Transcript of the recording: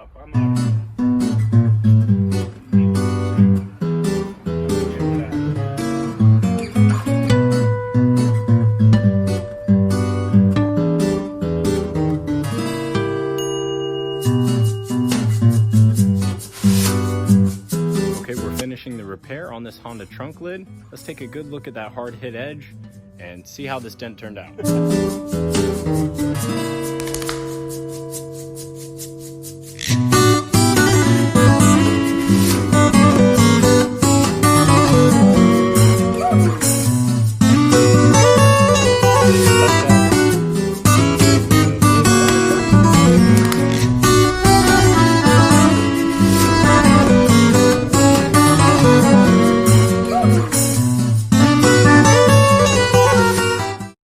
up. I'm on it. Okay, we're finishing the repair on this Honda trunk lid. Let's take a good look at that hard hit edge and see how this dent turned out.